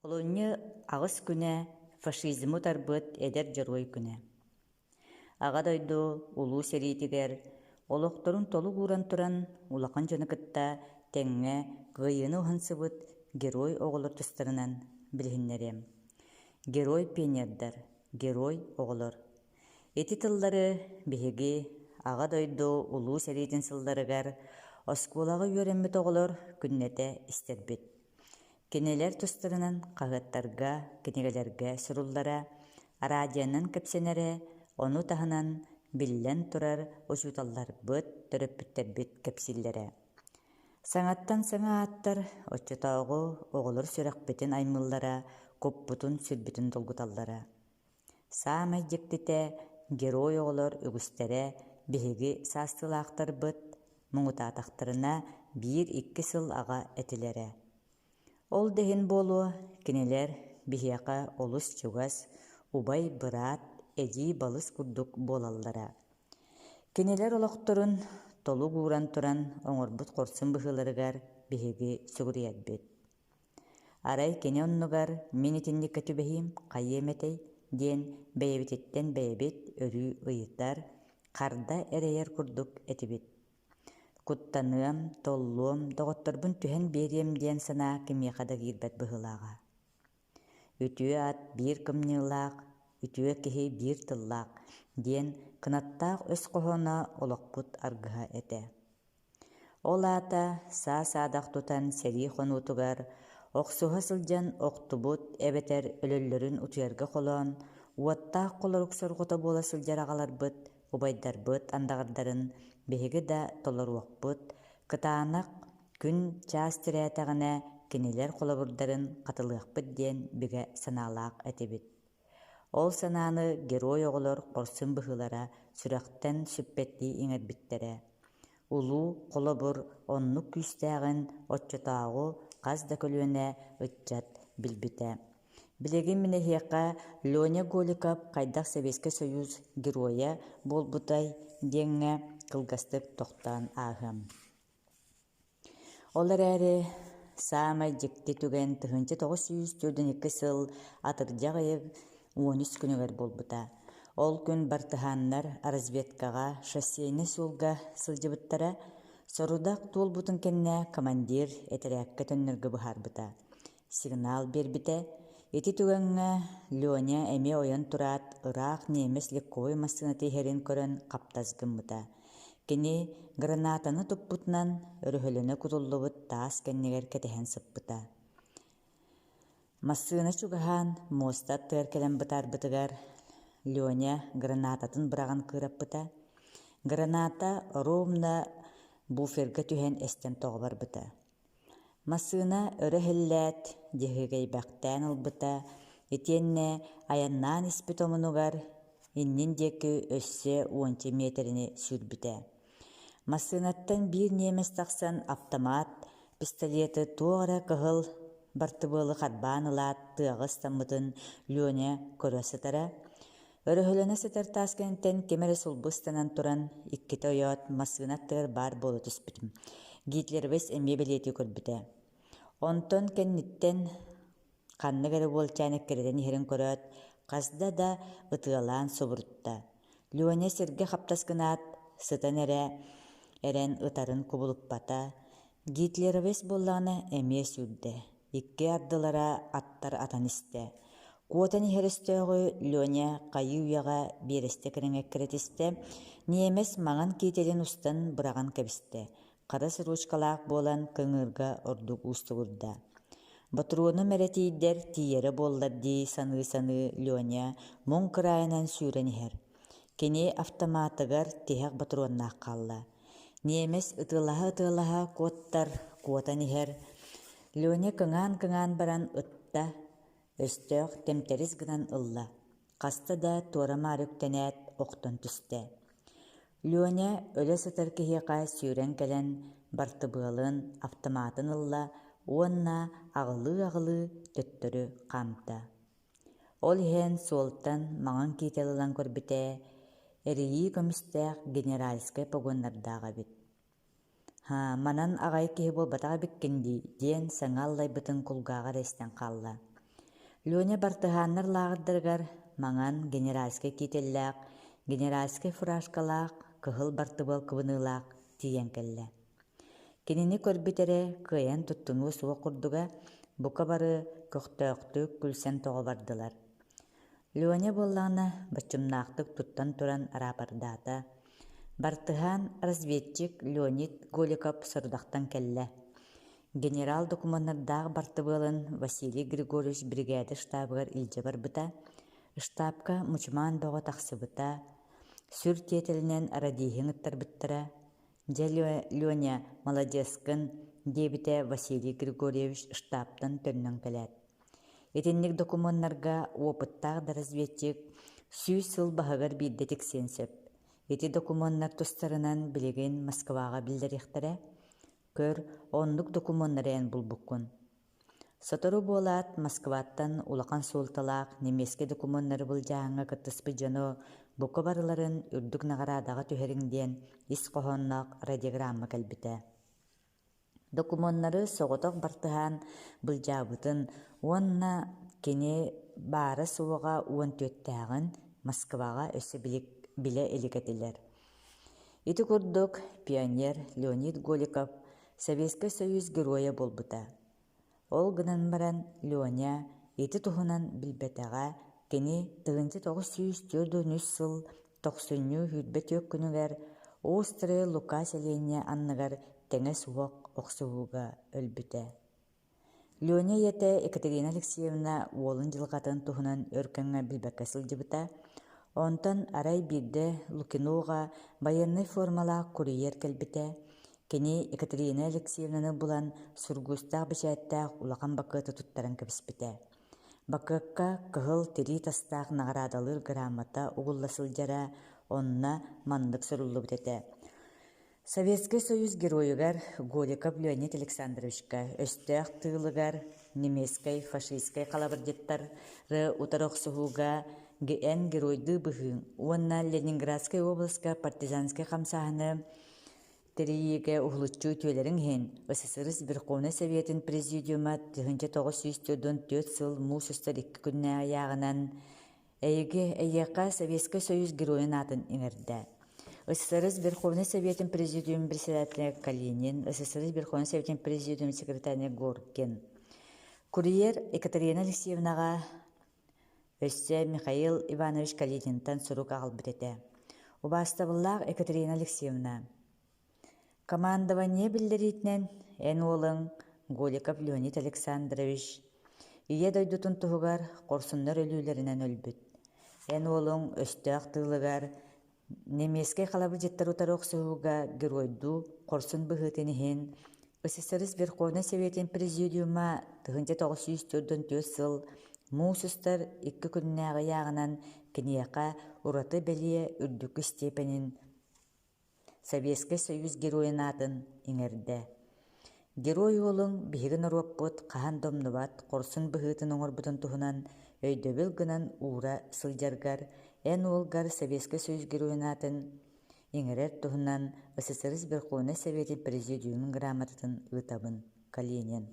Олоньы ағыс күнэ фашизмы утарбыт эдэр герой күнэ. Аға дойду улуу сериитигер, олоқторун толу куран туран улақан жаныкытта теңңе гыйыны ухансыбыт герой оголор тустарынан билихиннерем. Герой пионердар, герой оголор. Эти тыллары биһиги аға дойду улуу сериитин сылдарыгар оскуолага үөрэммит оголор күннете истербит. Кинелер тустарынан қағыттарға, кинегелерге сұруллара, арадиянын кепсенере, onu таһынан биллен турар очуталлар быт төрөппүттербит кепсиллере. Саңаттан саңа аттар оччотоогу оголор сүрәкбетин аймыллара, коппутун сүрбүтүн долгуталлара. Саамай жектите герой оголор үгүстере биһиги саастылаактар быт, муңутаатактарына 1-2 сыл ага этилере. Ол дехин болу кинелер бихияка олус чугас, убай бырат, эдии балыс курдук болаллара. Кинелер олоқторун толу гуран туран оңорбут корсын быхыларыгар биһиги сүгүриятбит. Арай кене оннугар минитинник көтүбехим кайеметей диен бэйебититтен бэйебит өрүү ыйытар, карда эрейер курдук этибит. Куттаныам, толлуам, доғотторбун түһэн берием диэн санаа кимиэхада киирбэт быһылаага. Үтүө ат 1 кымньыылаах, үтүө киһи 1 тыллаах диэн кынаттаах өс коһуона олоқпут аргыһа эте. Ол аата саа-саадах тутан сэрии хонуутугар охсуһа сылдьан охтубут эбетер өлөллөрүн утуярга холоон, уаттаах колорук соргута буола сылдьараҕаларбыт, убайдарбыт андағардарын биһиги да толоруохпут, кытаанак күн чаас тирээтэҕинэ кинилер холобурдарын катылыахпыт диэн бигэ санаалаах этибит. Ол санааны герой оголор корсын быһылара сүрэхтэн сүппетти иҥэрбиттерэ. Улуу холобур оннук күүстээҕин оччотоогу хас да көлүөнэ ытчат билбитэ. Билегин минэһиэхэ Лёня Голиков Хайдах Советский Союз героя болбутай диэҥҥэ кылгастык тохтаан ааһым. Олар эри саамай дьикти түген 1942 сыл атырдьах ыйык 13 күнүгэр болбута. Ол күн бартыһааннар разведкага шоссейны сулга сылдьыбыттара, сорудак туолбутун кэннэ командир этэрээккэ төннөргө быһаарбыта. Сигнал бербите, ити түгэнҥэ Лёня эми ойон тураат ыраах немес легковой массыына тиһэрин көрөн каптазгыммыта. Кини гранатаны туппутунан өрөһөлөнө кутуллубут таас кэннигэр кэтэһэн сыппыта. Массыына чугаһаан моста тыар кэлэн бытаарбытыгар Лёня гранататын быраган кыыраппыта. Граната ровно буферге түһэн эстен тоҕобарбыта. Массыына өрөһөллэät диһигэйбэхтээн ылбыта, итиэннэ аяннаан испит омунугар иннин диэки өссө 10 метрини сүрбүтэ. Массыынаттан биир немес тахсан автомат пистолеты туора кыһыл бартыбыылы харбаан ылаат тыаҕыс таммытын Лёня көрө сытара. Өрөһөлөнө сытар тааскэнтен кемере сулбыстанан туран икките ойоот массыынаттыгар бар болу түспүтүм. Гитлербес эмиэ билети көрбүтэ. Онтон кэнниттен ханныгары буолчаанеккеритен иһэрин көрөөт, казда да ытыалаан собурутта. Лёня сиргэ хаптаскынаат сытан эрен ытарын кубулуппата. Гитлербес боллаҕына эмиэ сүрдэ. Икки ардылара аттар атан истэ. Куотан иһэрэстөөгү Лёня хайыы уяга биэрэстэ кэрэҥэккэрэтистэ, немес маҥан киитэрин устан быраган кэбистэ. Харас ручкалаах буолан кыҥыырга ордук уустугурда. Батруону мэрэтииддер тиийэри буоллар дии саныы Лёня муҥ кыраайынан сүүрэн иһэр. Кини автоматыгар тиһэх батруоннаах хаалла. Немес ытыалаһа куоттар куотан иһэр. Лёня кыҥаан баран ытта, өстөөх темтерис гынан ылла. Хаста да туора маарүктэнээт охтон түстэ. Лёня өлө сытар киһиэхэ сүүрэн кэлэн бартыбыалын автоматын ылла, уонна аҕылыы төттөрү хаамта. Ол иһэн суолтан маҥан киитэ ылан көрбүтэ, эрийии көмүстээх генеральскай погоннардаага бит. Манан аҕай киһи буолбатаҕа биккин диэн саҥа аллайбытын кулгааҕар эстэн хаалла. Лёня бартыһааннар лаагырдарыгар маҥан генеральскай кителлээх, генеральскай фуражкалаах, кыһыл бартыбал кыбыныылаах тиийэн кэллэ. Кинини көрбүтэрэ кыайан туттунуу суо курдуга бука бары көхтөөктүк күлсэн тоҕо бардылар. Лёня боллаана баччымнаахтык туттан туран араапардаата. Бартыһаан разведчик Леонид Голиков сорудахтан кэллэ. Генерал документардаах бартыбылын Василий Григорьевич бригада штабыгар илдьэ барбыта, штабка мучмаан бөҕө тахсыбыта, сүр тиэтэлинэн арадииһиҥ ыттарбыттара. Дьэ Лёня молодецкын диэбитэ Василий Григорьевич штабтан төннөн кэлээт. Итинник документтарга уопыттаах да разведчик сүүс сыл баһыгар биирдэ тиксиэн сөп. Ити документтар тустарынан билигин Москваға билдэрихтэрэ, көр оннук документтарыен булбуккун. Сотору буолаат Москваттан улахан суолталаах немеске документтары былдьааҥҥа кыттыспы дьоно бука барыларын үрдүк наҕараадаҕа түһэриҥ диэн ис коһонноох радиограмма кэлбитэ. Документтары соҕотох бартыһаан былдьаабытын уонна кини баара суоҕа уон түөттээҕин Москваға өссө билэ иликэтилэр. Ити курдук пионер Леонид Голиков Советский Союз героя болбута. Ол гынан баран Лёня ити туһунан билбэтэҕэ кини тыгынчы 1994 сыл 90 хүрбэ түөк күнүгэр Острое Лука селение анныгар тэҥэ суох охсуһууга өлбүтэ. Лёня ете Екатерина Алексеевна уолун дьылҕатын туһунан өркөҥҥө билбэккэ сылдьыбыта. Онтон арай биирдэ Лукиноға военный формалаах курьер кэлбитэ. Кини Екатерина Алексеевнаны булан сургустаах бычааттаах улахан баккыты туттаран кэбиспитэ. Баккыкка кыһыл тири тастаах наҕараадалыр грамота угулла сылдьара онна маннык суруллубутэтэ. Советский Союз геройугар Голиков Леонид Александровичка өстөөх тыылыгар немецкой фашистскай халабырдьыттары утарохсуһууга эн геройды быһыын уонна Ленинградская областка партизанская хамсаһыны тирииге ухлуччуу түөлэрин иһин СССР Верховный Советин Президиума 1994 сыл муусустар 2 күннэ аяағынан эйэка Советский Союз героин атын иҥэрдэ. СССР Верховный Советин Президиум председателя Калинин, СССР Верховный Советин Президиум секретаря Горкин. Курьер Екатерина Алексеевнаға өссө Михаил Иванович Калининтан сурук аҕалбытэтэ. Убаастабыллаах Екатерина Алексеевна. Командование билдеритнен эн уолың Голиков Леонид Александрович. Ие дойдутун туһугар корсуннар өлүүлэринэн өлбүт. Эн уолың өстөөх тыылыгар немеске халабырдьыттар утарохсуһууга геройду корсун быһыытын иһин СССР Верховный Советин Президиума 1994 сыл муусустар 2 күннээҕи яаҕынан киниэхэ ураты бэлиэ үрдүккү степенин Советский Союз героин атын иҥэрдэ. Герой уолуң биһигин оруоппут хаһан домнубат корсун быһыытын оҥорбутун туһунан өйдөбүл гынан уура сылдьаргар эн уолгар Советский Союз героин атын иҥэрэр туһунан СССР Верховный Советин Президиумын грамотатын ыытабын Калинин.